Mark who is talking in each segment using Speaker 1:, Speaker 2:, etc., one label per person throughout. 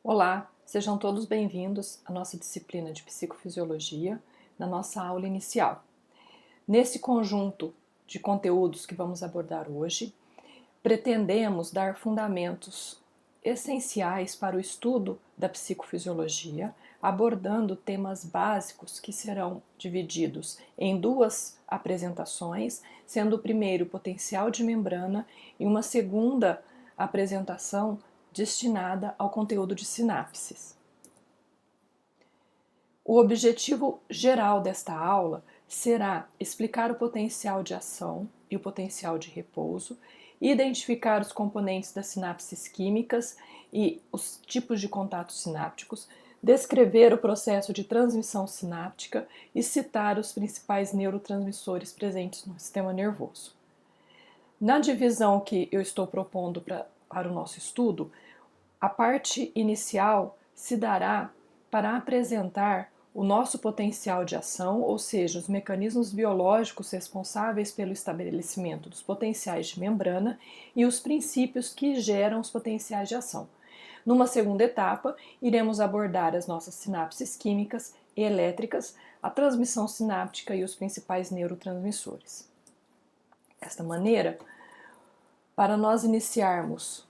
Speaker 1: Olá, sejam todos bem-vindos à nossa disciplina de Psicofisiologia, na nossa aula inicial. Nesse conjunto de conteúdos que vamos abordar hoje, pretendemos dar fundamentos essenciais para o estudo da psicofisiologia, abordando temas básicos que serão divididos em duas apresentações, sendo o primeiro o potencial de membrana e uma segunda apresentação destinada ao conteúdo de sinapses. O objetivo geral desta aula será explicar o potencial de ação e o potencial de repouso, identificar os componentes das sinapses químicas e os tipos de contatos sinápticos, descrever o processo de transmissão sináptica e citar os principais neurotransmissores presentes no sistema nervoso. Na divisão que eu estou propondo para o nosso estudo, a parte inicial se dará para apresentar o nosso potencial de ação, ou seja, os mecanismos biológicos responsáveis pelo estabelecimento dos potenciais de membrana e os princípios que geram os potenciais de ação. Numa segunda etapa, iremos abordar as nossas sinapses químicas e elétricas, a transmissão sináptica e os principais neurotransmissores. Desta maneira, para nós iniciarmos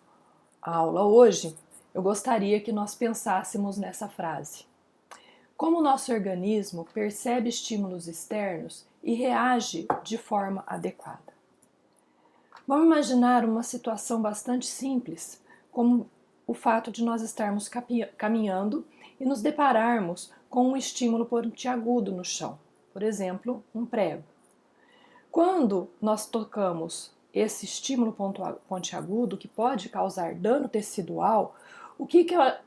Speaker 1: a aula hoje, eu gostaria que nós pensássemos nessa frase. Como o nosso organismo percebe estímulos externos e reage de forma adequada? Vamos imaginar uma situação bastante simples, como o fato de nós estarmos caminhando e nos depararmos com um estímulo pontiagudo no chão, por exemplo, um prego. Quando nós tocamos esse estímulo pontiagudo, que pode causar dano tecidual,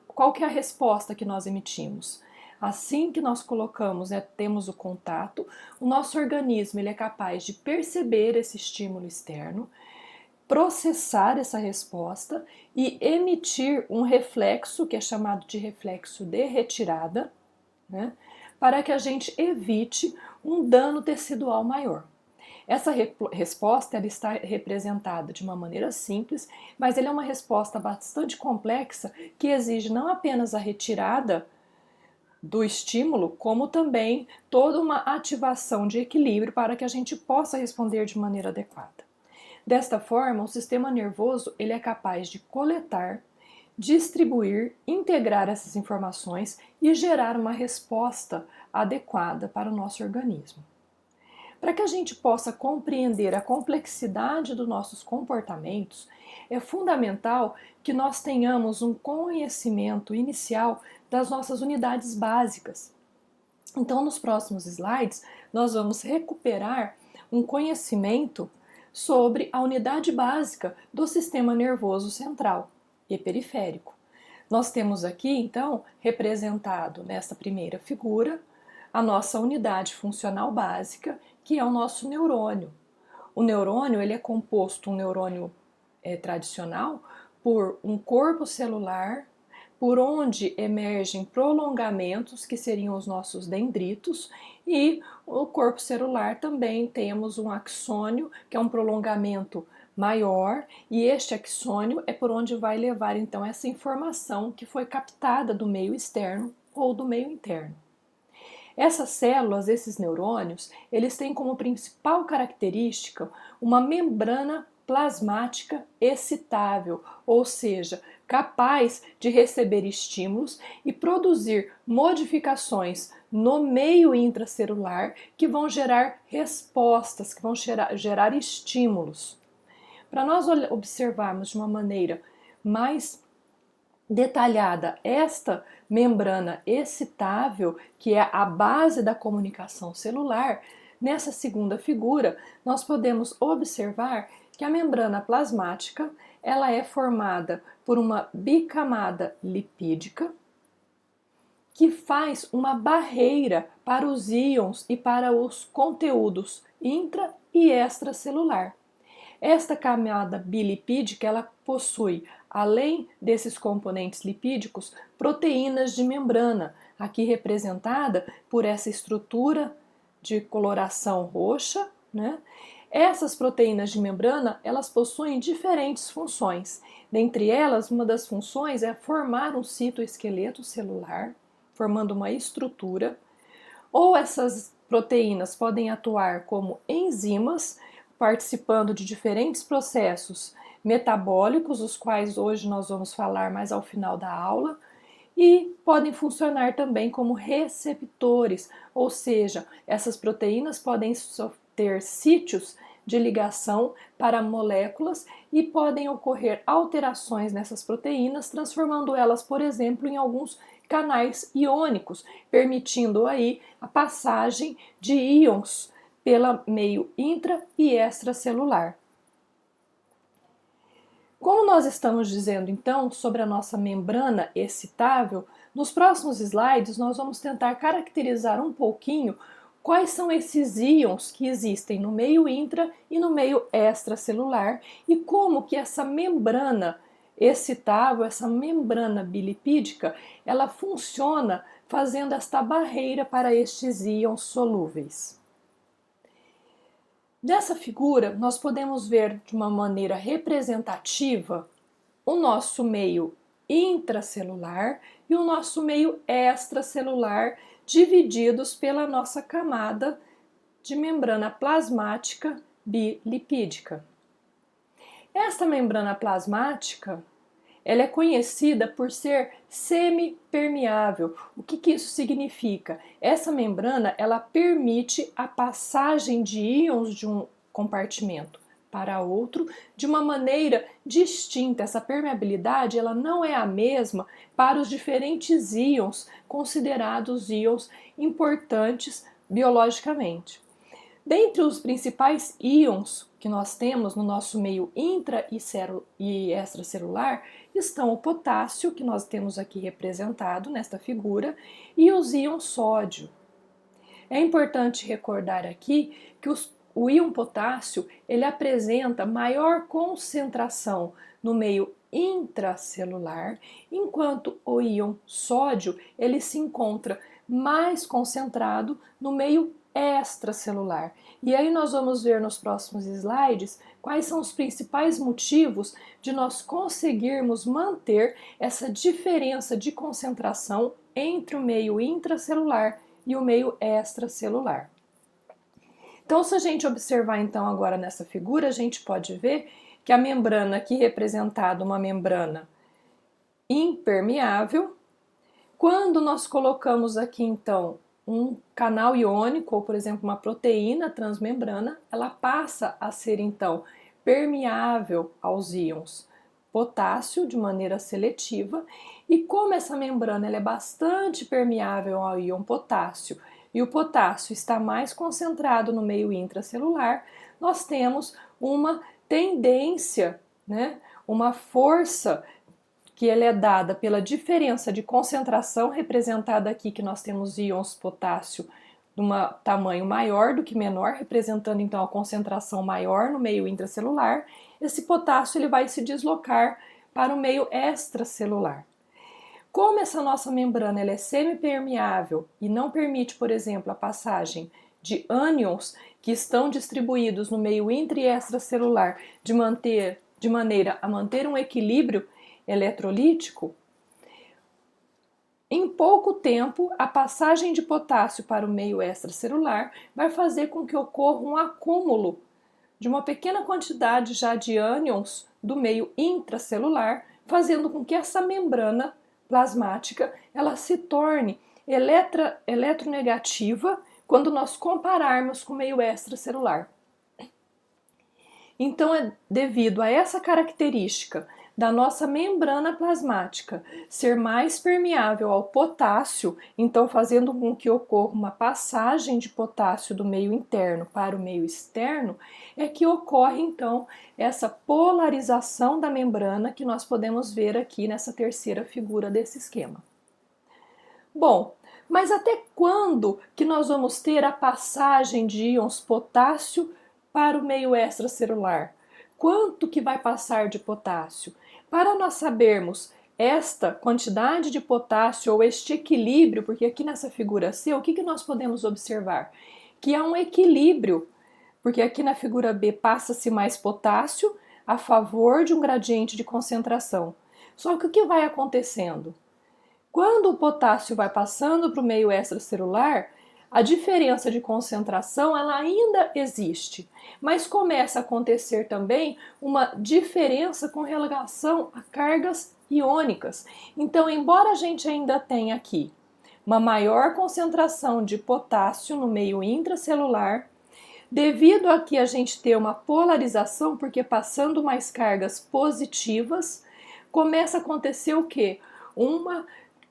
Speaker 1: qual que é a resposta que nós emitimos? Assim que nós colocamos, temos o contato, o nosso organismo ele é capaz de perceber esse estímulo externo, processar essa resposta e emitir um reflexo, que é chamado de reflexo de retirada, né, para que a gente evite um dano tecidual maior. Essa resposta ela está representada de uma maneira simples, mas ela é uma resposta bastante complexa que exige não apenas a retirada do estímulo, como também toda uma ativação de equilíbrio para que a gente possa responder de maneira adequada. Desta forma, o sistema nervoso ele é capaz de coletar, distribuir, integrar essas informações e gerar uma resposta adequada para o nosso organismo. Para que a gente possa compreender a complexidade dos nossos comportamentos, é fundamental que nós tenhamos um conhecimento inicial das nossas unidades básicas. Então, nos próximos slides, nós vamos recuperar um conhecimento sobre a unidade básica do sistema nervoso central e periférico. Nós temos aqui, então, representado nesta primeira figura, a nossa unidade funcional básica, que é o nosso neurônio. O neurônio ele é composto, um neurônio tradicional, por um corpo celular, por onde emergem prolongamentos, que seriam os nossos dendritos, e o corpo celular também temos um axônio, que é um prolongamento maior, e este axônio é por onde vai levar então essa informação que foi captada do meio externo ou do meio interno. Essas células, esses neurônios, eles têm como principal característica uma membrana plasmática excitável, ou seja, capaz de receber estímulos e produzir modificações no meio intracelular que vão gerar respostas, que vão gerar estímulos. Para nós observarmos de uma maneira mais detalhada esta membrana excitável, que é a base da comunicação celular, nessa segunda figura nós podemos observar que a membrana plasmática ela é formada por uma bicamada lipídica que faz uma barreira para os íons e para os conteúdos intra e extracelular. Esta camada bilipídica ela possui, além desses componentes lipídicos, proteínas de membrana, aqui representada por essa estrutura de coloração roxa, né? Essas proteínas de membrana, elas possuem diferentes funções. Dentre elas, uma das funções é formar um citoesqueleto celular, formando uma estrutura, ou essas proteínas podem atuar como enzimas, participando de diferentes processos metabólicos, os quais hoje nós vamos falar mais ao final da aula, e podem funcionar também como receptores, ou seja, essas proteínas podem ter sítios de ligação para moléculas e podem ocorrer alterações nessas proteínas, transformando elas, por exemplo, em alguns canais iônicos, permitindo aí a passagem de íons pelo meio intra e extracelular. Como nós estamos dizendo então sobre a nossa membrana excitável, nos próximos slides nós vamos tentar caracterizar um pouquinho quais são esses íons que existem no meio intra e no meio extracelular e como que essa membrana excitável, essa membrana bilipídica, ela funciona fazendo esta barreira para estes íons solúveis. Nessa figura, nós podemos ver de uma maneira representativa o nosso meio intracelular e o nosso meio extracelular divididos pela nossa camada de membrana plasmática bilipídica. Esta membrana plasmática, ela é conhecida por ser semipermeável. O que isso significa? Essa membrana, ela permite a passagem de íons de um compartimento para outro de uma maneira distinta. Essa permeabilidade, ela não é a mesma para os diferentes íons considerados íons importantes biologicamente. Dentre os principais íons que nós temos no nosso meio intra e extracelular estão o potássio, que nós temos aqui representado nesta figura, e os íons sódio. É importante recordar aqui que o íon potássio ele apresenta maior concentração no meio intracelular, enquanto o íon sódio ele se encontra mais concentrado no meio extracelular. E aí nós vamos ver nos próximos slides quais são os principais motivos de nós conseguirmos manter essa diferença de concentração entre o meio intracelular e o meio extracelular. Então, se a gente observar então agora nessa figura, a gente pode ver que a membrana aqui representada, uma membrana impermeável, quando nós colocamos aqui então um canal iônico, ou por exemplo uma proteína transmembrana, ela passa a ser então permeável aos íons potássio de maneira seletiva, e como essa membrana ela é bastante permeável ao íon potássio e o potássio está mais concentrado no meio intracelular, nós temos uma tendência, uma força que ela é dada pela diferença de concentração representada aqui, que nós temos íons potássio de um tamanho maior do que menor, representando então a concentração maior no meio intracelular. Esse potássio ele vai se deslocar para o meio extracelular. Como essa nossa membrana ela é semipermeável e não permite, por exemplo, a passagem de ânions que estão distribuídos no meio intra e extracelular de maneira a manter um equilíbrio eletrolítico, em pouco tempo a passagem de potássio para o meio extracelular vai fazer com que ocorra um acúmulo de uma pequena quantidade já de ânions do meio intracelular, fazendo com que essa membrana plasmática ela se torne eletronegativa quando nós compararmos com o meio extracelular. Então é devido a essa característica da nossa membrana plasmática ser mais permeável ao potássio, então fazendo com que ocorra uma passagem de potássio do meio interno para o meio externo, é que ocorre então essa polarização da membrana que nós podemos ver aqui nessa terceira figura desse esquema. Bom, mas até quando que nós vamos ter a passagem de íons potássio para o meio extracelular? Quanto que vai passar de potássio? Para nós sabermos esta quantidade de potássio ou este equilíbrio, porque aqui nessa figura C, o que nós podemos observar? Que há um equilíbrio porque aqui na figura B passa-se mais potássio a favor de um gradiente de concentração. Só que o que vai acontecendo? Quando o potássio vai passando para o meio extracelular, a diferença de concentração ela ainda existe, mas começa a acontecer também uma diferença com relação a cargas iônicas. Então, embora a gente ainda tenha aqui uma maior concentração de potássio no meio intracelular, devido a que a gente ter uma polarização, porque passando mais cargas positivas, começa a acontecer o quê?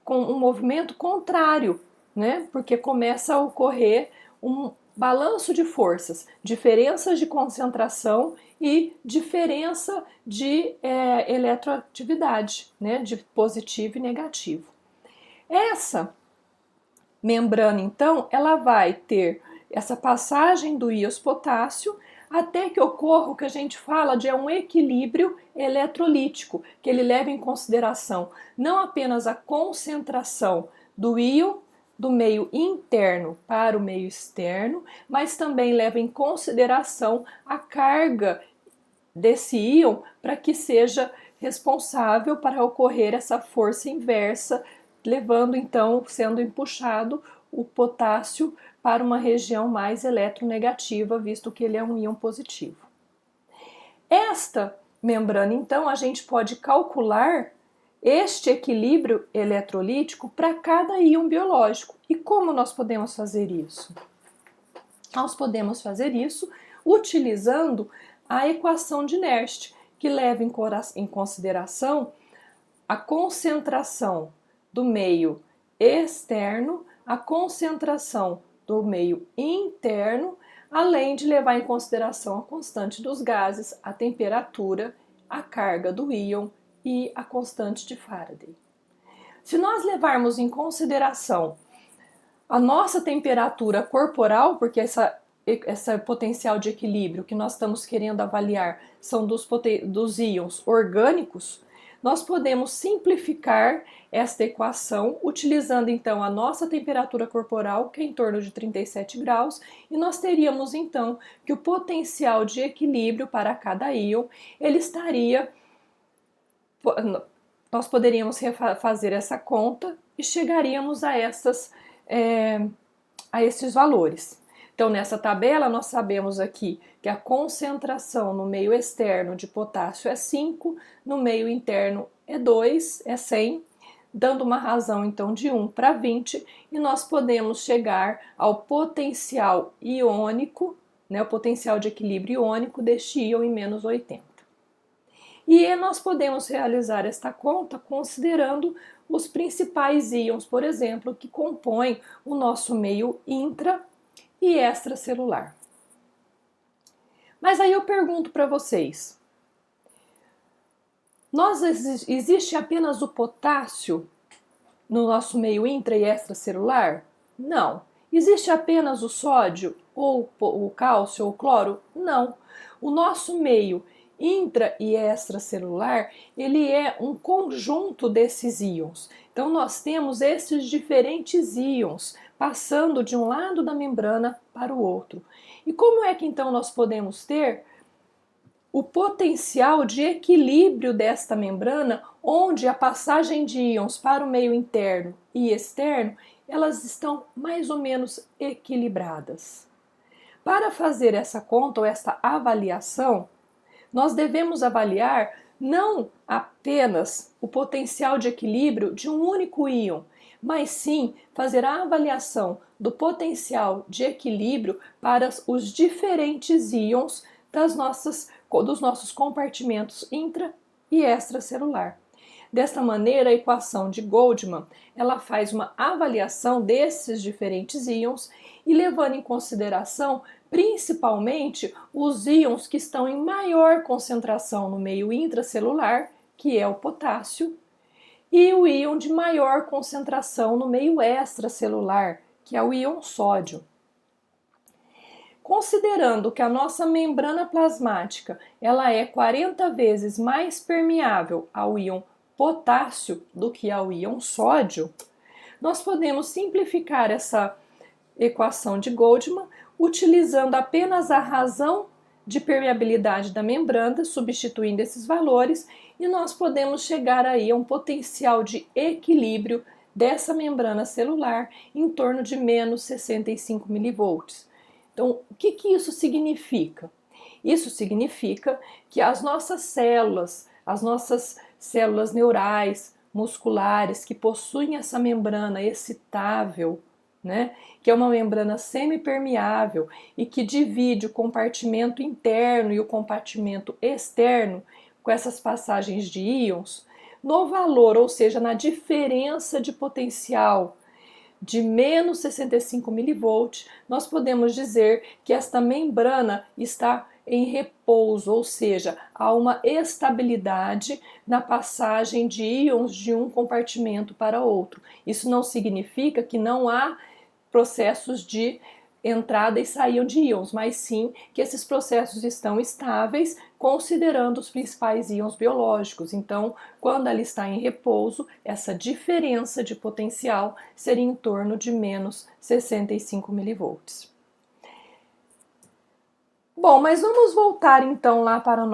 Speaker 1: Com um movimento contrário, né? Porque começa a ocorrer um balanço de forças, diferenças de concentração e diferença de eletroatividade, né? De positivo e negativo. Essa membrana, então, ela vai ter essa passagem do íons potássio até que ocorra o que a gente fala de um equilíbrio eletrolítico, que ele leva em consideração não apenas a concentração do íon do meio interno para o meio externo, mas também leva em consideração a carga desse íon para que seja responsável para ocorrer essa força inversa, levando então, sendo empuxado o potássio para uma região mais eletronegativa, visto que ele é um íon positivo. Esta membrana, então, a gente pode calcular este equilíbrio eletrolítico para cada íon biológico. E como nós podemos fazer isso? Nós podemos fazer isso utilizando a equação de Nernst, que leva em consideração a concentração do meio externo, a concentração do meio interno, além de levar em consideração a constante dos gases, a temperatura, a carga do íon e a constante de Faraday. Se nós levarmos em consideração a nossa temperatura corporal, porque essa potencial de equilíbrio que nós estamos querendo avaliar são dos íons orgânicos, nós podemos simplificar esta equação utilizando então a nossa temperatura corporal, que é em torno de 37 graus, e nós teríamos então que o potencial de equilíbrio para cada íon, ele estaria, nós poderíamos fazer essa conta e chegaríamos a esses valores. Então, nessa tabela, nós sabemos aqui que a concentração no meio externo de potássio é 5, no meio interno é 2, é 100, dando uma razão, então, de 1 para 20, e nós podemos chegar ao potencial iônico, né, o potencial de equilíbrio iônico deste íon em menos 80. E nós podemos realizar esta conta considerando os principais íons, por exemplo, que compõem o nosso meio intra e extracelular. Mas aí eu pergunto para vocês, existe apenas o potássio no nosso meio intra e extracelular? Não. Existe apenas o sódio, ou o cálcio, ou o cloro? Não. O nosso meio intra e extracelular, ele é um conjunto desses íons. Então nós temos esses diferentes íons passando de um lado da membrana para o outro. E como é que então nós podemos ter o potencial de equilíbrio desta membrana, onde a passagem de íons para o meio interno e externo, elas estão mais ou menos equilibradas? Para fazer essa conta ou essa avaliação, nós devemos avaliar não apenas o potencial de equilíbrio de um único íon, mas sim fazer a avaliação do potencial de equilíbrio para os diferentes íons dos nossos compartimentos intra e extracelular. Desta maneira, a equação de Goldman, ela faz uma avaliação desses diferentes íons e levando em consideração principalmente os íons que estão em maior concentração no meio intracelular, que é o potássio, e o íon de maior concentração no meio extracelular, que é o íon sódio. Considerando que a nossa membrana plasmática ela é 40 vezes mais permeável ao íon potássio do que ao íon sódio, nós podemos simplificar essa equação de Goldman utilizando apenas a razão de permeabilidade da membrana, substituindo esses valores, e nós podemos chegar aí a um potencial de equilíbrio dessa membrana celular em torno de menos 65 milivolts. Então, o que isso significa? Isso significa que as nossas células neurais, musculares, que possuem essa membrana excitável, né, que é uma membrana semipermeável e que divide o compartimento interno e o compartimento externo com essas passagens de íons, no valor, ou seja, na diferença de potencial de menos 65 milivolts, nós podemos dizer que esta membrana está em repouso, ou seja, há uma estabilidade na passagem de íons de um compartimento para outro. Isso não significa que não há processos de entrada e saída de íons, mas sim que esses processos estão estáveis, considerando os principais íons biológicos. Então, quando ela está em repouso, essa diferença de potencial seria em torno de menos 65 milivolts. Bom, mas vamos voltar então lá para o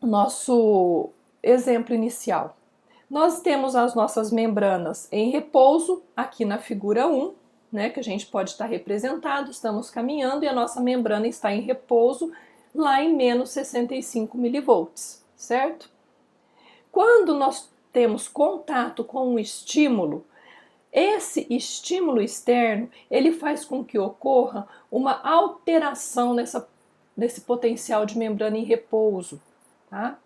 Speaker 1: nosso exemplo inicial. Nós temos as nossas membranas em repouso, aqui na figura 1, né, que a gente pode estar representado, estamos caminhando e a nossa membrana está em repouso lá em menos 65 milivolts, certo? Quando nós temos contato com um estímulo, esse estímulo externo, ele faz com que ocorra uma alteração nesse potencial de membrana em repouso, tá?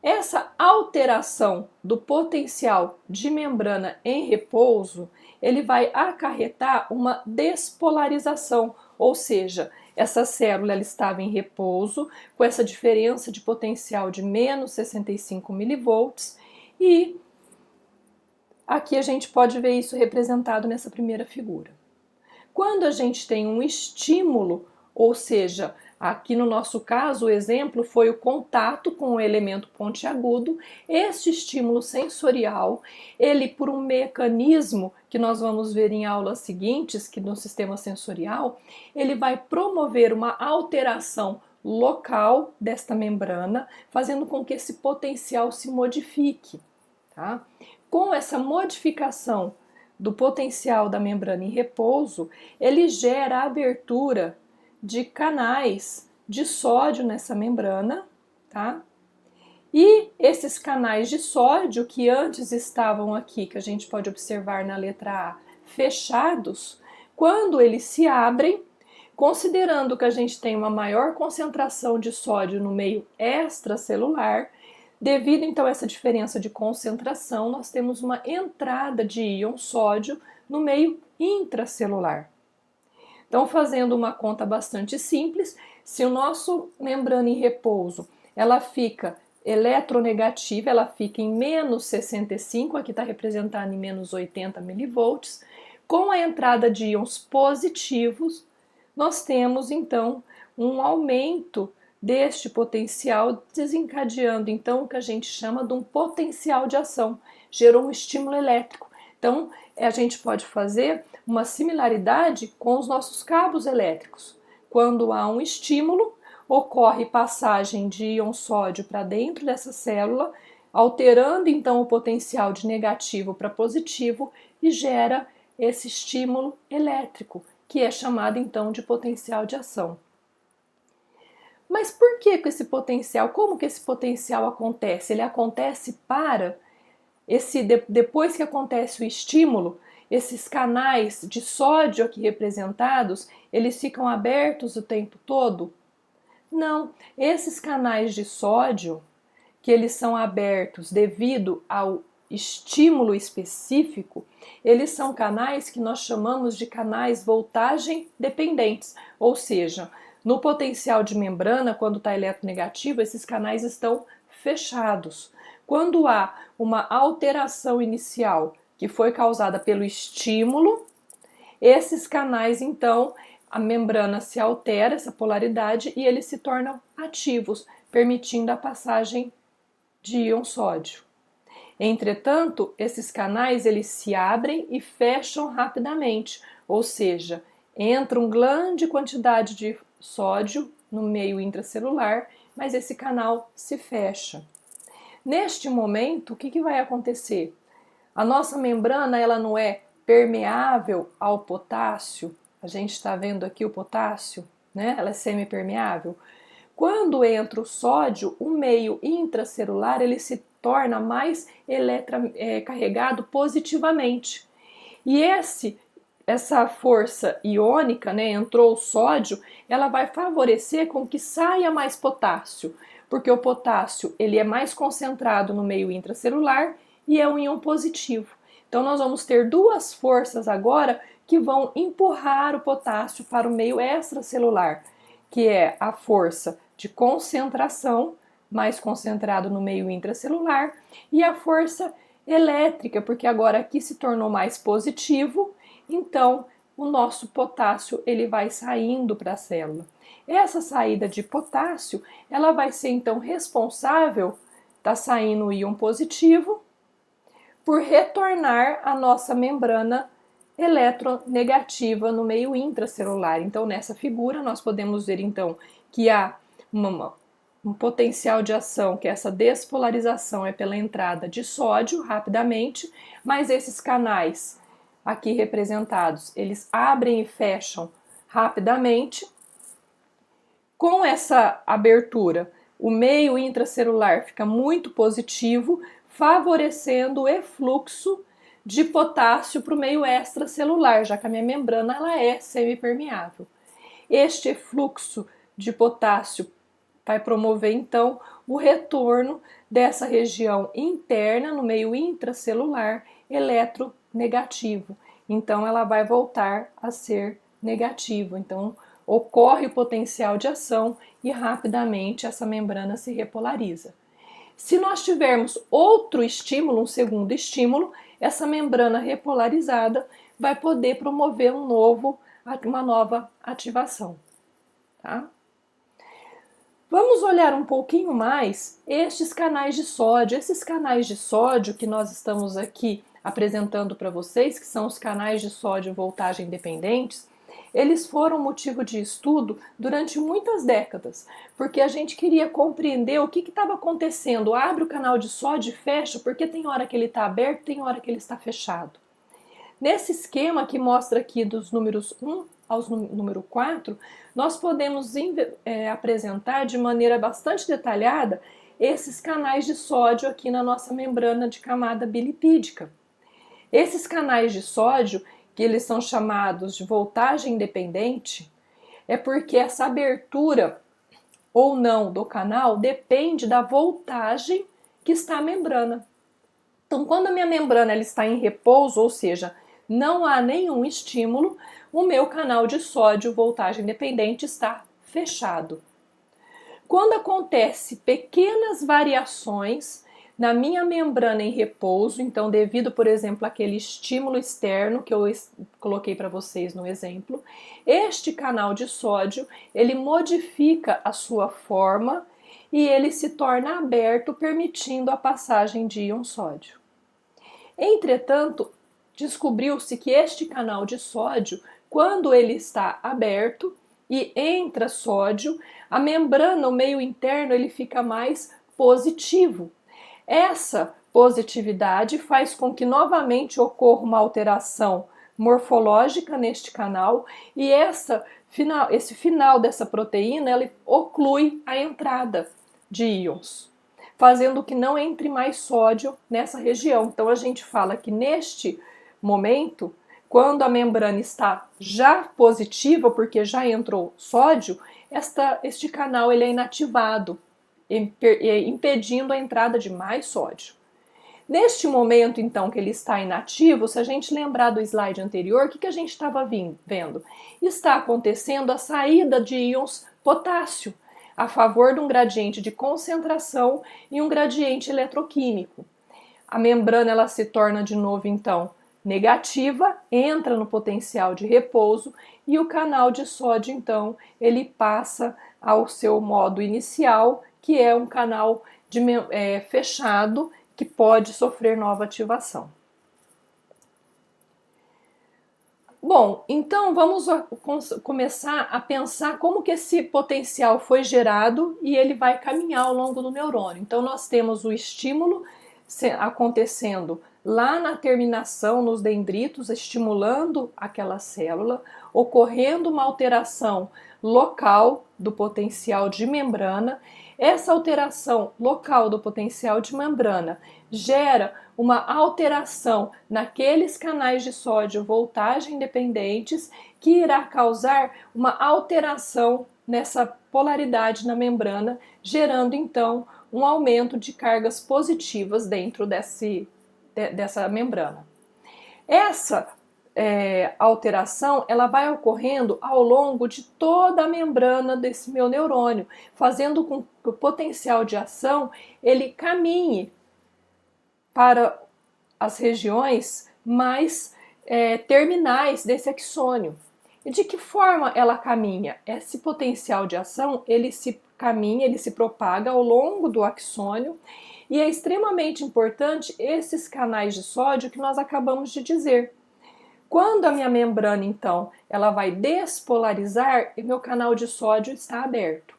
Speaker 1: Essa alteração do potencial de membrana em repouso, ele vai acarretar uma despolarização, ou seja, essa célula ela estava em repouso com essa diferença de potencial de menos 65 milivolts e aqui a gente pode ver isso representado nessa primeira figura. Quando a gente tem um estímulo, ou seja, aqui no nosso caso o exemplo foi o contato com o elemento pontiagudo, este estímulo sensorial, ele por um mecanismo que nós vamos ver em aulas seguintes, que no sistema sensorial, ele vai promover uma alteração local desta membrana, fazendo com que esse potencial se modifique, tá? Com essa modificação do potencial da membrana em repouso, ele gera a abertura de canais de sódio nessa membrana, tá? E esses canais de sódio que antes estavam aqui, que a gente pode observar na letra A, fechados, quando eles se abrem, considerando que a gente tem uma maior concentração de sódio no meio extracelular, devido então a essa diferença de concentração, nós temos uma entrada de íon sódio no meio intracelular. Então, fazendo uma conta bastante simples, se o nosso membrana em repouso, ela fica eletronegativa, ela fica em menos 65, aqui está representado em menos 80 milivolts, com a entrada de íons positivos, nós temos então um aumento deste potencial, desencadeando então o que a gente chama de um potencial de ação, gerou um estímulo elétrico. Então, a gente pode fazer uma similaridade com os nossos cabos elétricos. Quando há um estímulo, ocorre passagem de íon sódio para dentro dessa célula, alterando então o potencial de negativo para positivo e gera esse estímulo elétrico, que é chamado então de potencial de ação. Mas por que esse potencial? Como que esse potencial acontece? Ele acontece para depois que acontece o estímulo, esses canais de sódio aqui representados, eles ficam abertos o tempo todo? Não, esses canais de sódio, que eles são abertos devido ao estímulo específico, eles são canais que nós chamamos de canais voltagem dependentes, ou seja, no potencial de membrana, quando está eletronegativo, esses canais estão fechados. Quando há uma alteração inicial que foi causada pelo estímulo, esses canais, então, a membrana se altera, essa polaridade, e eles se tornam ativos, permitindo a passagem de íon sódio. Entretanto, esses canais eles se abrem e fecham rapidamente, ou seja, entra uma grande quantidade de sódio no meio intracelular, mas esse canal se fecha. Neste momento, o que vai acontecer? A nossa membrana ela não é permeável ao potássio. A gente está vendo aqui o potássio, né? Ela é semipermeável. Quando entra o sódio, o meio intracelular ele se torna mais carregado positivamente. E essa força iônica, né, entrou o sódio, ela vai favorecer com que saia mais potássio, porque o potássio ele é mais concentrado no meio intracelular e é um íon positivo. Então nós vamos ter duas forças agora que vão empurrar o potássio para o meio extracelular, que é a força de concentração, mais concentrado no meio intracelular, e a força elétrica, porque agora aqui se tornou mais positivo, então o nosso potássio ele vai saindo para a célula. Essa saída de potássio, ela vai ser então responsável, tá saindo o íon positivo, por retornar a nossa membrana eletronegativa no meio intracelular. Então, nessa figura, nós podemos ver então que há um potencial de ação, que essa despolarização é pela entrada de sódio rapidamente, mas esses canais aqui representados, eles abrem e fecham rapidamente. Com essa abertura, o meio intracelular fica muito positivo, favorecendo o efluxo de potássio para o meio extracelular, já que a minha membrana ela é semipermeável. Este efluxo de potássio vai promover então o retorno dessa região interna no meio intracelular eletronegativo. Então ela vai voltar a ser negativo. Então ocorre o potencial de ação e rapidamente essa membrana se repolariza. Se nós tivermos outro estímulo, um segundo estímulo, essa membrana repolarizada vai poder promover uma nova ativação. Tá? Vamos olhar um pouquinho mais estes canais de sódio. Esses canais de sódio que nós estamos aqui apresentando para vocês, que são os canais de sódio voltagem dependentes, eles foram motivo de estudo durante muitas décadas, porque a gente queria compreender o que estava acontecendo. Abre o canal de sódio e fecha, porque tem hora que ele está aberto, tem hora que ele está fechado. Nesse esquema que mostra aqui dos números 1 ao número 4, nós podemos apresentar de maneira bastante detalhada esses canais de sódio aqui na nossa membrana de camada bilipídica. Esses canais de sódio, que eles são chamados de voltagem dependente, é porque essa abertura ou não do canal depende da voltagem que está a membrana. Então, quando a minha membrana ela está em repouso, ou seja, não há nenhum estímulo, o meu canal de sódio voltagem dependente está fechado. Quando acontece pequenas variações na minha membrana em repouso, então devido, por exemplo, àquele estímulo externo que eu coloquei para vocês no exemplo, este canal de sódio, ele modifica a sua forma e ele se torna aberto, permitindo a passagem de íon sódio. Entretanto, descobriu-se que este canal de sódio, quando ele está aberto e entra sódio, a membrana, o meio interno, ele fica mais positivo. Essa positividade faz com que novamente ocorra uma alteração morfológica neste canal e esse final dessa proteína ele oclui a entrada de íons, fazendo que não entre mais sódio nessa região. Então a gente fala que neste momento, quando a membrana está já positiva, porque já entrou sódio, este canal ele é inativado, impedindo a entrada de mais sódio. Neste momento, então, que ele está inativo, se a gente lembrar do slide anterior, o que a gente estava vendo? Está acontecendo a saída de íons potássio, a favor de um gradiente de concentração e um gradiente eletroquímico. A membrana ela se torna de novo, então, negativa, entra no potencial de repouso e o canal de sódio, então, ele passa ao seu modo inicial, que é um canal fechado, que pode sofrer nova ativação. Bom, então vamos começar a pensar como que esse potencial foi gerado e ele vai caminhar ao longo do neurônio. Então nós temos o estímulo acontecendo lá na terminação, nos dendritos, estimulando aquela célula, ocorrendo uma alteração local do potencial de membrana. Essa alteração local do potencial de membrana gera uma alteração naqueles canais de sódio voltagem dependentes que irá causar uma alteração nessa polaridade na membrana, gerando então um aumento de cargas positivas dentro dessa membrana. Essa alteração ela vai ocorrendo ao longo de toda a membrana desse meu neurônio, fazendo com que o potencial de ação ele caminhe para as regiões mais terminais desse axônio. E de que forma ela caminha? Esse potencial de ação ele se propaga ao longo do axônio e é extremamente importante esses canais de sódio que nós acabamos de dizer. Quando a minha membrana, então, ela vai despolarizar, meu canal de sódio está aberto.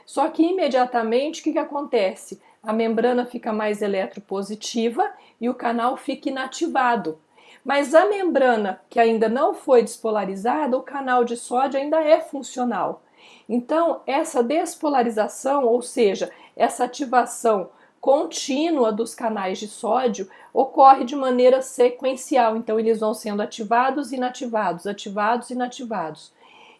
Speaker 1: Só que imediatamente o que acontece? A membrana fica mais eletropositiva e o canal fica inativado. Mas a membrana que ainda não foi despolarizada, o canal de sódio ainda é funcional. Então, essa despolarização, ou seja, essa ativação contínua dos canais de sódio ocorre de maneira sequencial. Então, eles vão sendo ativados e inativados, ativados e inativados.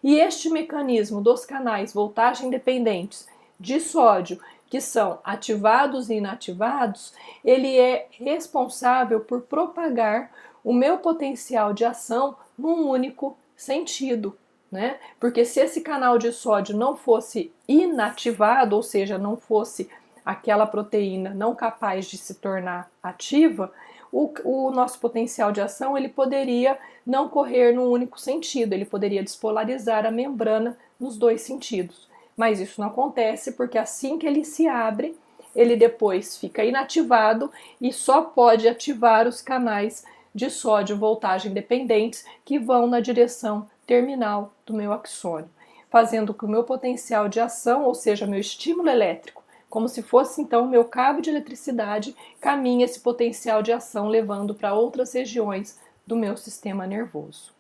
Speaker 1: E este mecanismo dos canais voltagem dependentes de sódio, que são ativados e inativados, ele é responsável por propagar o meu potencial de ação num único sentido, né? Porque se esse canal de sódio não fosse inativado, ou seja, não fosse aquela proteína não capaz de se tornar ativa, o nosso potencial de ação ele poderia não correr num único sentido, ele poderia despolarizar a membrana nos dois sentidos. Mas isso não acontece porque assim que ele se abre, ele depois fica inativado e só pode ativar os canais de sódio voltagem dependentes que vão na direção terminal do meu axônio, fazendo que o meu potencial de ação, ou seja, meu estímulo elétrico, como se fosse então meu cabo de eletricidade, caminha esse potencial de ação levando para outras regiões do meu sistema nervoso.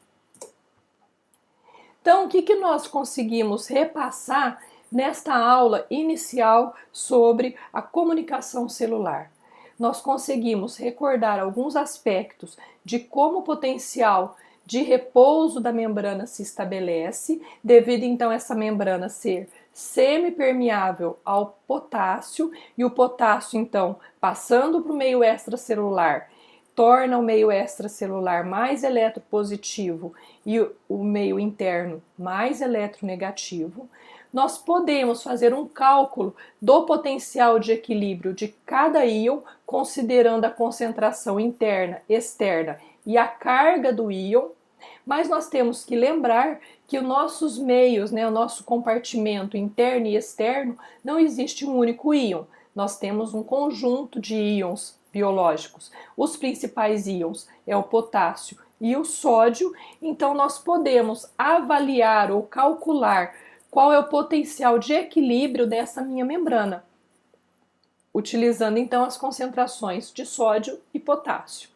Speaker 1: Então, o que nós conseguimos repassar nesta aula inicial sobre a comunicação celular? Nós conseguimos recordar alguns aspectos de como o potencial de repouso da membrana se estabelece, devido então a essa membrana ser semipermeável ao potássio, e o potássio então passando para o meio extracelular torna o meio extracelular mais eletropositivo e o meio interno mais eletronegativo. Nós podemos fazer um cálculo do potencial de equilíbrio de cada íon, considerando a concentração interna, externa e a carga do íon. Mas nós temos que lembrar que os nossos meios, o nosso compartimento interno e externo, não existe um único íon. Nós temos um conjunto de íons biológicos. Os principais íons é o potássio e o sódio, então nós podemos avaliar ou calcular qual é o potencial de equilíbrio dessa minha membrana, utilizando então as concentrações de sódio e potássio.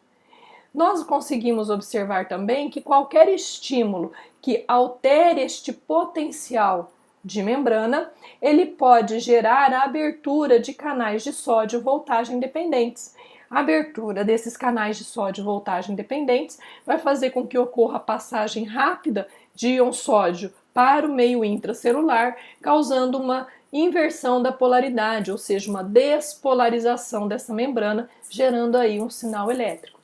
Speaker 1: Nós conseguimos observar também que qualquer estímulo que altere este potencial de membrana, ele pode gerar a abertura de canais de sódio voltagem dependentes. A abertura desses canais de sódio voltagem dependentes vai fazer com que ocorra a passagem rápida de íon sódio para o meio intracelular, causando uma inversão da polaridade, ou seja, uma despolarização dessa membrana, gerando aí um sinal elétrico.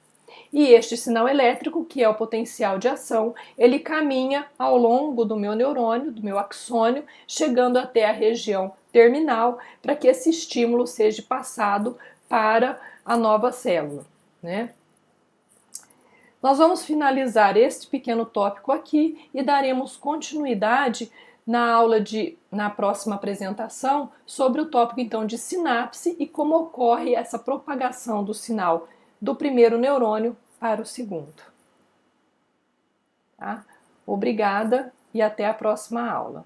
Speaker 1: E este sinal elétrico, que é o potencial de ação, ele caminha ao longo do meu neurônio, do meu axônio, chegando até a região terminal, para que esse estímulo seja passado para a nova célula, né? Nós vamos finalizar este pequeno tópico aqui e daremos continuidade na próxima apresentação sobre o tópico então de sinapse e como ocorre essa propagação do sinal do primeiro neurônio para o segundo. tá? Obrigada e até a próxima aula.